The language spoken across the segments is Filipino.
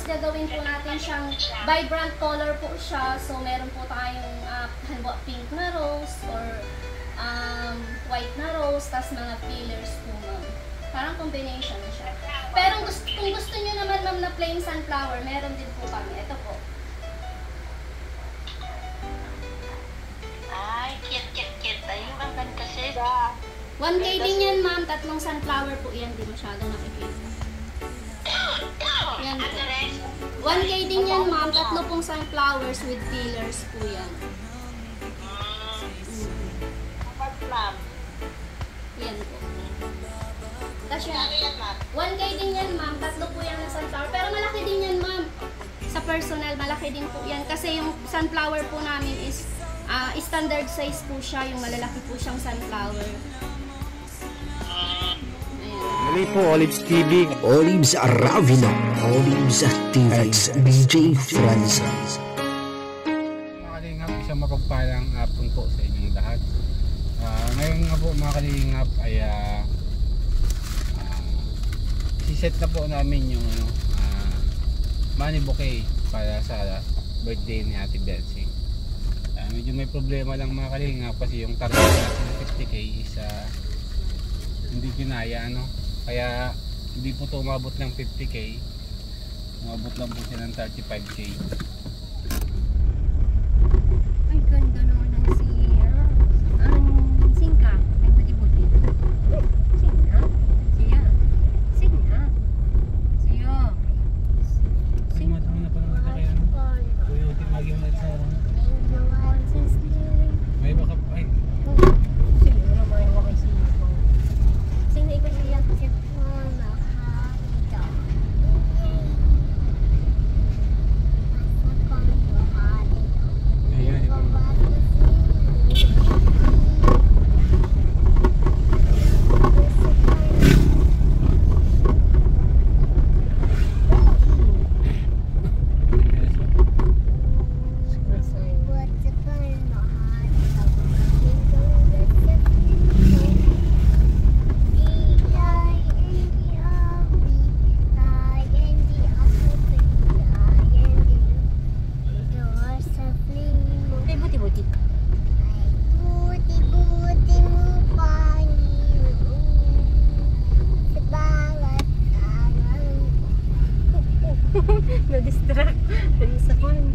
gagawin po natin siyang vibrant color po siya. So, meron po tayong halimbawa pink na rose or white na rose, tas mga pillars po, ma'am. Parang combination na siya. Pero kung gusto nyo naman, ma'am, na plain sunflower, meron din po kami. Ito po. Ay, cute. Ayun, ang ganda sis. 1K din yan, ma'am. Tatlong sunflower po yan. Di masyado nakikita. Yan po. 1K din yan, ma'am. Tatlo pong sunflowers with pillars po yan. Ma'am. Yan po. Tapos yan. 1K din yan, ma'am. Tatlo po yan na sunflower. Pero malaki din yan, ma'am. Sa personal, malaki din po yan. Kasi yung sunflower po namin is standard size po siya. Yung malalaki po siyang sunflower. Mali po, Olives TV. Olives Aravino. Olives TV. BJ Franz. Mga kalingap, isang mapagpalang hapon po sa inyong lahat. Ngayon nga po mga kalingap ay siset na po namin yung money bouquet para sa birthday ni Ate Betsy. Medyo may problema lang mga kalingap kasi yung target natin na 50k is hindi kinaya, ano? Kaya hindi po ito umabot ng 50k, umabot lang po siya ng 35k. Ay, ganda naman ng siya. Singka. Ay, buti-buti. Siya. Siya. Siya. Siya. Ay, matama na pala natin kaya kuya, timagi mo na sa may baka ay Siya naman yung wakay siya. Sino iba siya? ayan ito. Ay, buti-buti. Na-distract. Sa phone.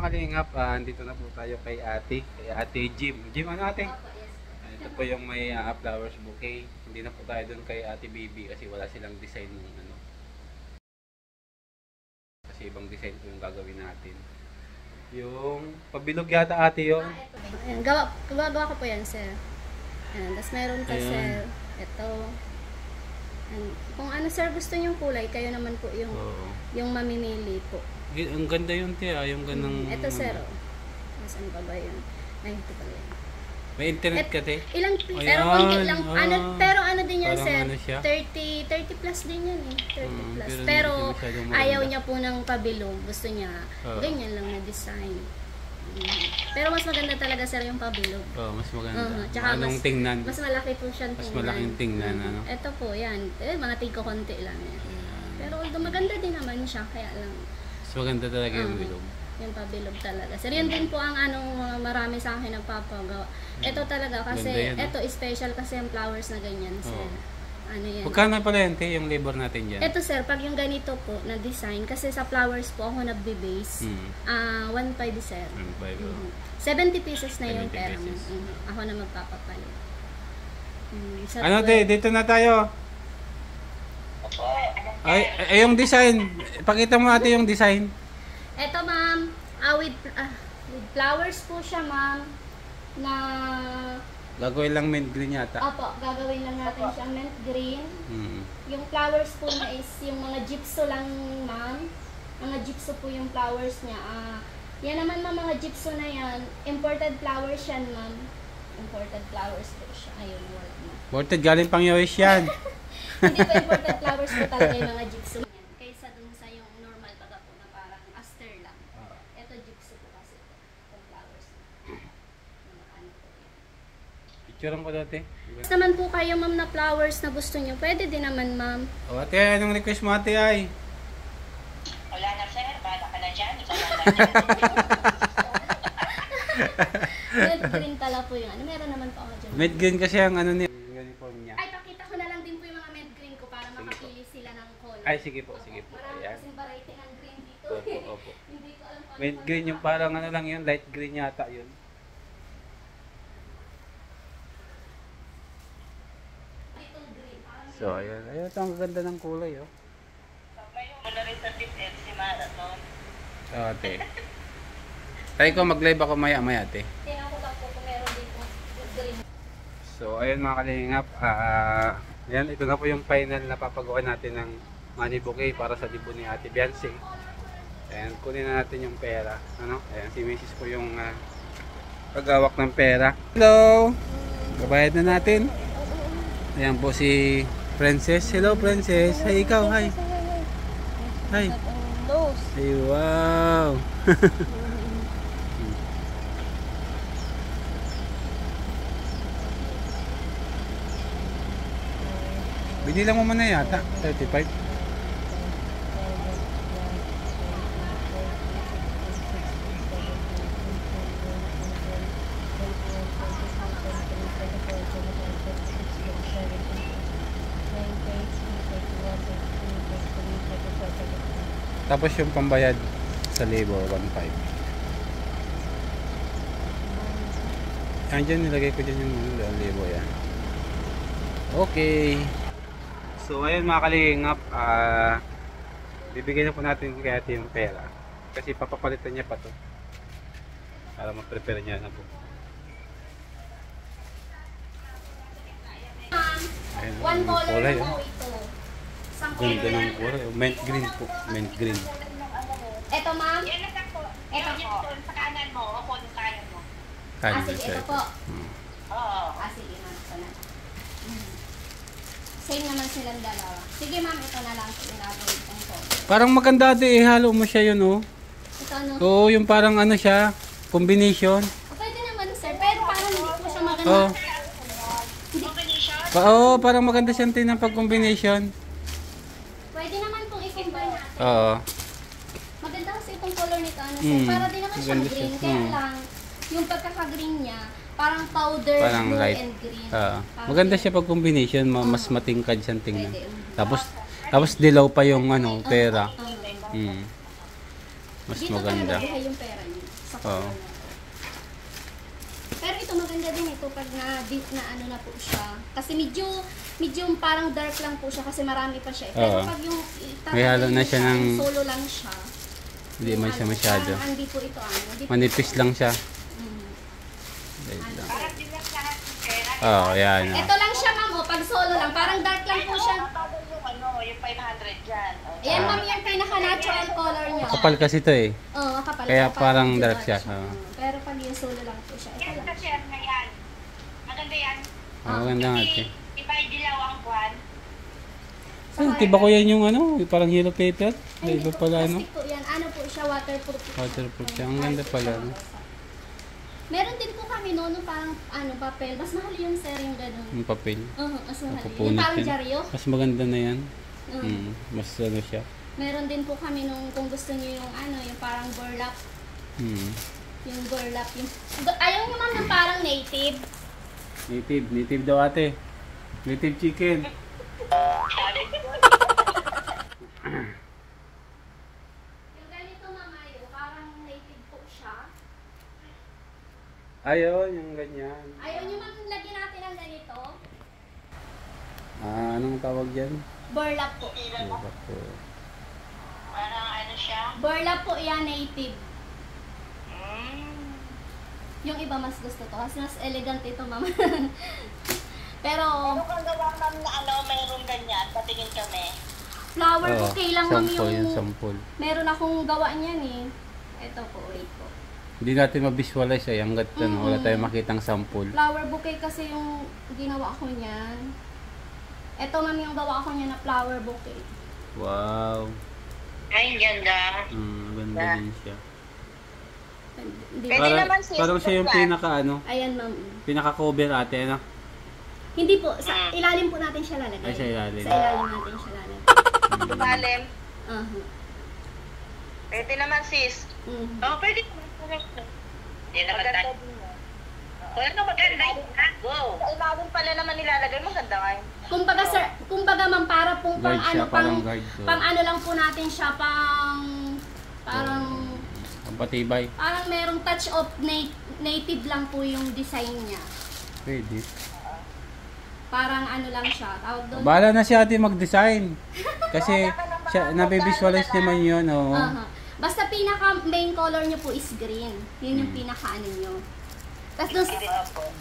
kalingap, andito na po tayo kay Ate Jim. Jim, ano ate? Ito po yung may flowers bouquet. Hindi na po tayo doon kay Ate Bibi kasi wala silang design ng ano. kasi ibang design po yung gagawin natin. Yung pabilog yata ate yun. Ayan, gawa ko po yan, sir. Ayan, tapos meron pa, Ayan. sir. Ito. Ayan. Kung ano, sir, gusto niyong kulay, kayo naman po Oo. yung mamimili po. Ang ganda yun te yung ganang... Ito, sir. Oh. Nasaan pa ba yun? Ay, ito pala yun. May internet ka te? Ilang, Ayan, pero konti lang. Pero ano din yan, parang sir? ano siya? 30 plus din yan eh. 30 plus. pero Pero hindi masyadong maganda. ayaw niya po ng pabilog. Gusto niya Oo. ganyan lang na design. Pero mas maganda talaga, sir, yung pabilog. Mas maganda. Tsaka Anong tingnan? Mas malaki po siyang Mas tingnan. malaking tingnan, ano? Ito po, yan. Mga tigko konti lang yan. Pero although maganda din naman siya, kaya lang Mas maganda talaga yung bilog. yung pabilog talaga. Sir, yun din po ang mga marami sa akin nagpapagawa. Ito talaga kasi, Ganda yan, ito special kasi yung flowers na ganyan, sir. Oo. Ano yan? Magkano pala yun te yung labor natin dyan? Ito, sir, pag yung ganito po na design, kasi sa flowers po ako nagbe-base, 1.5, sir. 70 pesos na yung 70 pera mo. pesos. Ako na magpapapalit. Sa Ano 12. te, dito na tayo. Ay, yung design. Pakita mo natin yung design. Ito, ma'am, with flowers po siya, ma'am, na, Gagawin lang mint green yata. opo, gagawin lang natin siyang mint green. Mm. Yung flowers po na is yung mga gypso lang, ma'am. Mga gypso po yung flowers niya. Yan naman, ma'am, mga gypso na yan. Imported flowers yan, ma'am. Imported flowers po siya. Ayun, wala na. Ported galing pang US yan. Hindi po imported flowers po talaga yung mga gypso yan. Kaysa dun sa yung normal taga po na parang aster lang. Ito gypso po kasi po. Yung flowers. Mga ano po yan. Picturean ko dati. Tapos naman po kayo, ma'am, na flowers na gusto nyo. Pwede din naman, ma'am. O ate, anong request mo ate ay? Wala na, sir. Bahala ka na dyan. Ikaw na dyan. Red green pala po yung ano. Meron naman po ako dyan. Mint green kasi ang ano niya. Yung uniform niya. Ay, pakita ko na lang din po yung mga mint green ko para makapili sila ng color. Ay, sige po, sige po. Marami Ayan. kasing variety ng green dito. Opo, opo. Hindi ko alam kung Mint green yung parang ano lang yun, light green yata yun. ditong green. Parang So, ayun. Ayun, ito ang ganda ng kulay, oh. Mo na rin sa tip-end si Marathon. Ate. Try ko mag-live ako maya-maya, ate. tingnan ko lang po kung meron dito green. So, ayun mga kalingap. Yan, ito na po yung final na papagawa natin ng money bouquet para sa libo ni Ate Biancy. Ayan, kunin na natin yung pera. Ano? Ayan, si Mrs. po yung pagawak ng pera. Hello! Babayad na natin. Ayan po si Princess. Hello, Princess. Hi, ikaw. Hi. Hi. Ay, wow. Binilang mo muna yata, 35. Tapos yung pambayad sa labor, 1.5. Andyan, nilagay ko dyan yung labor yan. Okay. So ayun mga kalingap, bibigyan na po natin kay ate yung pera. Kasi papapalitan niya pa to. Para ma-prepare niya na po. Ayun, One yung color kulay, na oh. po ito. Isang Ganda color ng na. kulay. Mint green po. Mint green. Ito, ma'am. Yan lang po. Ito po. Sa kanan mo. O kung kaya mo. Sige, ito po. Oo. Sige, ma'am. Ito na. Same naman silang dalawa. Sige, ma'am. Ito na lang yung gagawin kong color. Parang maganda ate, ihalo mo siya yun oh. Ito ano? Oo, yung parang ano siya, combination. Pwede naman, sir. Pero parang hindi po siya maganda. Oo. Combination. Oo, parang maganda siya ng pag-combination. Pwede naman pong i-combine natin. Oo. Maganda kasi itong color nito, ano, sir. Para din naman siyang Maganda siya. green. Kaya lang, yung pagkaka-green niya, parang powder, Parang blue, light. and green. Oo. Maganda siya pag combination, mas matingkad siyang tingnan. Pwede. Tapos dilaw pa yung ano, pera. Mas Dito maganda. talaga buhay yung pera niya. Sa color Oo. na. Pero ito maganda din ito pag na-deep na ano na po siya. Kasi medyo parang dark lang po siya kasi marami pa siya. Pero Oo. pag yung May halo na siya ng- solo lang siya, Hindi man siya masyado. Parang hindi po ito hindi po Manipis lang siya. Mm. Light lang. Parang di lang lahat ng pera. Oo, yan. Oh. Ito lang siya ma'am, pag solo lang, parang dark lang po siya. Yung 500 dyan. Ayan ma'am yung pinaka-natural color niya. Kapal kasi ito eh. Oo, kapal. Kaya Kapal parang yung dark jewel siya. siya. Oo. Pero pag yung solo lang po siya, ito Yan lang. kasi na yan. Maganda yan. Maganda nga ito. Iba'y dilaw ang buwan. Di ba ko yan yung ano, yung parang yellow paper? Ay, Iba hindi po, pala ano? plastic po yan. Ano po siya, waterproof. Waterproof siya. Ang ganda pala, no? Meron din po kami noon parang papel. Mas mahal yung sir yung ganun. Yung papel. Mas mahal. Yung Napupunit parang yan. dyaryo. Mas maganda na yan. Mm. Mas ano siya. Meron din po kami nung kung gusto niyo yung yung parang burlap. Yung burlap. Ayaw nyo ma'am ng parang native. Native daw ate. Native chicken. Yung ganito mamayo, parang native po siya. Ayun, yung ganyan. Ayaw nyo ma'am lagyan natin ng ganito. Anong tawag dyan? Burlap po. Parang ano siya. Burlap po yan, native. Mm. Yung iba mas gusto to kasi mas elegant ito ma'am. Pero Ano kang gawa ma'am na mayroong ganyan? Patingin kami. flower bouquet lang ma'am sample, yung sample. meron akong gawa niyan eh. Ito po, wait po. Hindi natin ma-visualize eh, hanggat wala tayong makitang sample. Flower bouquet kasi yung ginawa ko niyan. Ito ma'am yung gawa ko niya na flower bouquet. Wow. Ay, ganda. Ganda din siya. Hindi. Pwede naman sis, Parang siya yung Ayan ma'am. pinaka-cover ate, ano? Hindi po, sa ilalim po natin siya lalagay. Ay, sa ilalim. Sa ilalim natin siya lalagay. Tumalim. Pwede naman sis. Oh, pwede naman. Hindi na maganda. Wala na maganda yun. Go. Sa ilalim pala naman nilalagay. Maganda nga yun. Kumbaga sir, kumbaga para pong pang Guide siya, parang guide, so. pang lang po natin siya parang Patibay. parang merong touch of native lang po yung design niya. Pwede. Parang lang siya, tawag doon. Bahala na si ate mag-design. Kasi siya, nabivisualize naman yun, oo. Basta pinaka main color niyo po is green. Yun yung pinaka niyo. Tapos doon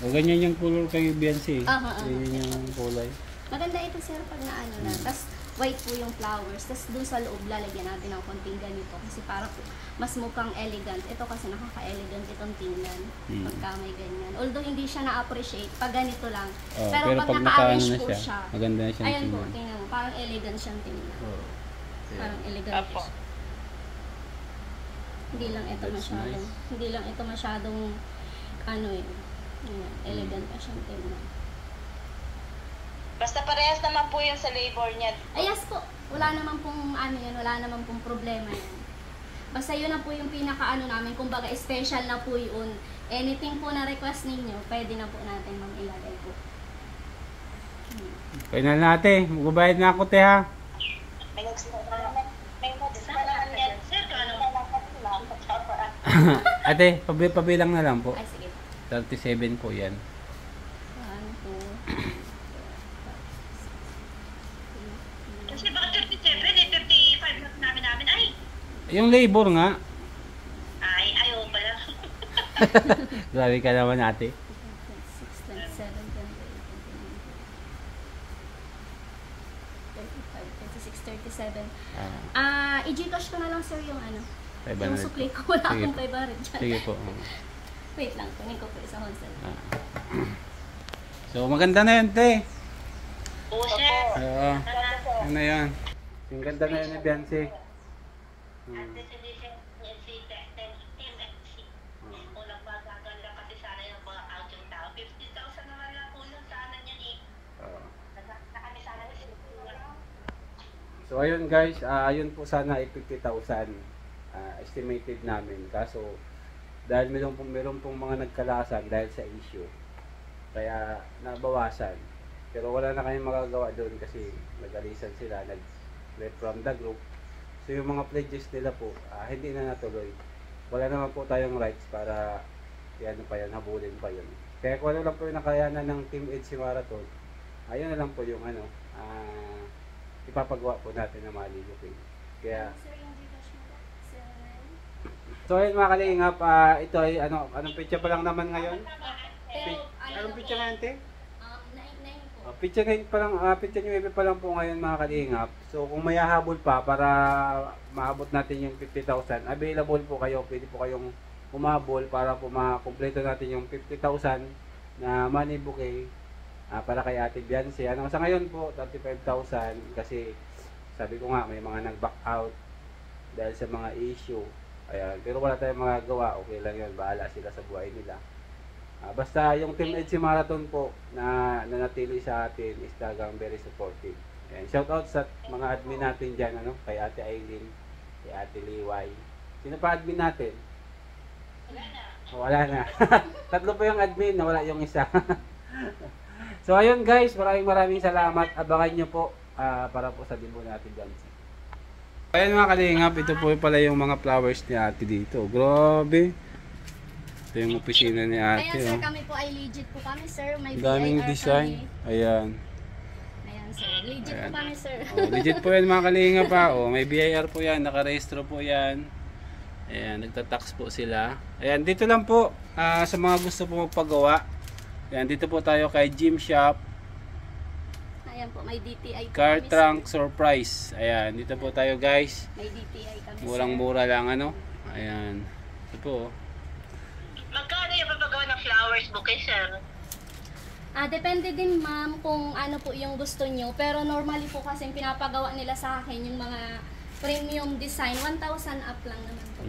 O ganyan yung color kay Beyonce. Ganyan yung kulay. maganda ito sir pag na na. Tapos white po yung flowers. Tapos doon sa loob lalagyan natin ng konting ganito kasi para po mas mukhang elegant. Ito kasi nakaka-elegant itong tingnan pagka may ganyan. Although hindi siya na-appreciate pag ganito lang. Pero pag naka-arrange po siya, maganda na siya. ayan po, tingnan mo. Parang elegant siyang tingnan. Parang elegant siya. Hindi lang ito That's masyadong, nice. hindi lang ito masyadong elegant pa siyang tingnan. Basta parehas naman po yun sa labor niya. Ayas po, wala naman pong wala naman pong problema yan. Basta yun na po yung pinaka namin, kumbaga special na po yun. Anything po na request ninyo, pwede na po natin ma'am ilagay po. Kaya na natin, magbabayad na ako te ha. May notes pa naman yan. Sir, ano? Ate, pabilang na lang po. Ay, sige. 37 po yan. 1, 2, Kasi bakit 37? 35 na namin. Ay! Yung labor nga. Ay, ayaw pala. Grabe ka naman ate. 26, 27, 28, 29, 30, 35, 36, 37. I-Gcash ko na lang sir yung yung sukli ko. Wala Sige. akong 500 dyan. Sige po. Wait lang, kunin ko po sa wholesale. So maganda na yun te. Oo, sir. Oo. Ano yan? Yung ganda na yun ni Beyonce. So ayun guys, ayun po sana ay 50,000 estimated namin. Kaso dahil meron pong mga nagkalasan dahil sa issue, kaya nabawasan. Pero wala na kayong magagawa doon kasi nag-alisan sila, nag-let from the group. So yung mga pledges nila po, hindi na natuloy. Wala naman po tayong rights para habulin pa yun. Kaya kung ano lang po yung nakayanan ng Team EDSI Marathon, ayun na lang po yung ipapagawa po natin na Money Bouquet. Kaya Sir, yung Gcash mo po? 7, So ayun mga kalingap, ito ay anong picture pa lang naman ngayon? Anong picture ngayon, te? 9 po. Picture 9 pa lang, picture 9 pa lang po ngayon mga kalingap. So kung may hahabol pa para maabot natin yung 50,000, available po kayo, pwede po kayong umahabol para po makumpleto natin yung 50,000 na money bouquet para kay Ate Biancy. Sa ngayon po, 35,000 kasi sabi ko nga may mga nag-back out dahil sa mga issue. Ayan, pero wala tayong magagawa, okay lang yun, bahala sila sa buhay nila. Basta yung Team EDSI Marathon po na nanatili sa atin is talagang very supportive. Ayan, shout out sa mga admin natin dyan, kay Ate Aileen, kay Ate Liway. Sino pa admin natin? Wala na. Tatlo po yung admin, nawala yung isa. So ayun guys, maraming salamat. Abangan nyo po para po sa demo natin dyan. Ayan mga kalingap, ito po pala yung mga flowers ni ate dito. Grabe. Ito yung opisina ni ate. Ayan sir, kami po ay legit po kami sir. May daming BIR design. kami. Ayan. Ayan sir, legit po kami sir. Legit po yan mga kalingap pa. May BIR po yan, nakarehistro po yan. Ayan, nagtatax po sila. Ayan, dito lang po sa mga gusto po magpagawa. Ayan, dito po tayo kay Gym Shop. Ayan po, may DTI po Car kami, Trunk Surprise. Ayan, dito po tayo guys. May DTI kami Murang-mura lang Ayan. Ito po. Magkano yung papagawa ng flowers bouquet, sir? Depende din ma'am kung ano po yung gusto nyo. Pero normally po kasi pinapagawa nila sa akin yung mga premium design. 1,000 up lang naman po.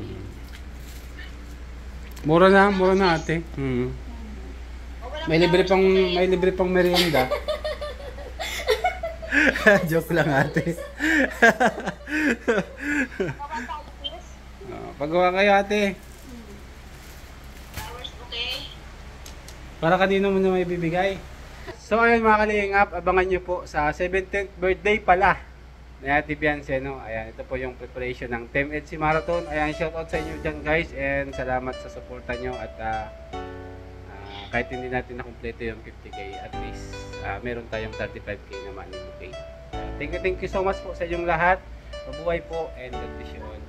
Mura na ate. May libre pang merienda. Joke lang ate. Pagawa kayo ate. Flowers bouquet? Para kanino mo na may bibigay. So ayun mga kalingap, abangan nyo po sa 17th birthday pala ni Ate Biancy. Ayan, ito po yung preparation ng Team EDSI Marathon. Ayan, shoutout sa inyo dyan guys and salamat sa suporta nyo at kahit hindi natin nakumpleto yung 50k, at least meron tayong 35k naman. Okay. Thank you so much po sa inyong lahat. Mabuhay po and God bless you all.